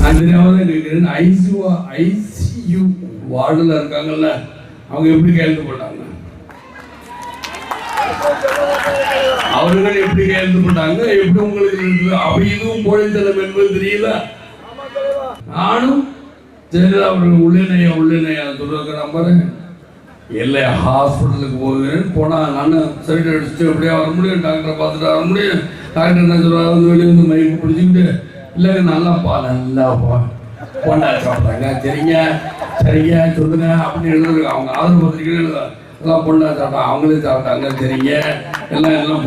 அதனால கேட்கிறேன், ஐசியூ வார்டில் இருக்காங்கல்ல, அவங்க எப்படி கையெழுத்து போட்டாங்க? அவர்கள் எப்படி கையெழுத்து போட்டாங்க? எப்படி உங்களுக்கு இருந்தது? அப்ப இதுவும் கோழைத்தனம் என்பது தெரியல. நானும் ஜெயலலிதா அவர்கள் உள்ளே சொல்லுவாங்க. நம்புறேன் இல்லை, ஹாஸ்பிட்டலுக்கு போகிறேன் போனால் நான் சைடு அடிச்சுட்டு எப்படியா வர முடியும், டாக்டரை பார்த்துட்டு வர முடியும். டாக்டர் என்ன சொல்லுவாங்க, வந்து வெளியே வந்து மயக்க பிடிச்சிக்கிட்டு, இல்லைங்க நல்லாப்பா பொண்ணா சாப்பிட்றாங்க, சரிங்க சொல்லுங்க அப்படின்னு எழுதுறாங்க. அவங்க ஆதரவு பத்திரிக்கை எழுதுறாங்க, எல்லாம் பொண்ணா சாப்பிட்டா, அவங்களே சாப்பிட்டாங்க, சரிங்க எல்லாம்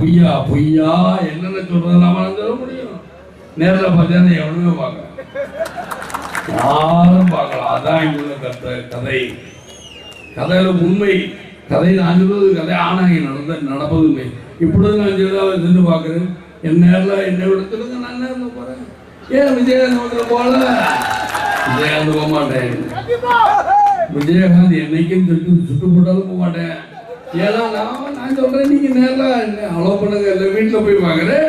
பொய்யா என்னென்ன சொல்றது நாம சொல்ல முடியும்? நேரில் பார்த்தா எவனுமே பார்க்கலாம், யாரும் பார்க்கலாம். அதான் இங்குள்ள கதையில உண்மை. கதை நான் சொல்றது கதை, ஆனாங்க நடப்பது உண்மை. இப்படி நான் சென்று பார்க்குறேன். என் நேரில் என்னை விடத்துலுங்க, நான் நேரில் போகிறேன். ஏன் விஜயகாந்த் போகல? விஜயகாந்த் போக மாட்டேன். விஜயகாந்த் என்னைக்கும் சுட்டு போட்டாலும் போக மாட்டேன். ஏன்னா நான் சொல்கிறேன், நீங்கள் நேரில் அலோவ் பண்ணுங்க, இல்லை வீட்டில் போய் பார்க்குறேன்.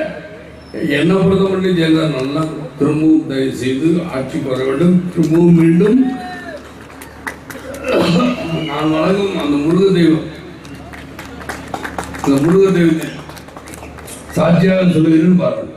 என்னை பொறுத்த மட்டும் ஜெயலலிதா நல்லா திரும்பவும் தயவு செய்து ஆட்சிக்கு வர வேண்டும். திரும்பவும் மீண்டும் நான் வழங்கும் அந்த முருக தெய்வம், அந்த முருக தெய்வத்தை சாட்சியாக சொல்லுகிறேன்னு பாருங்கள்.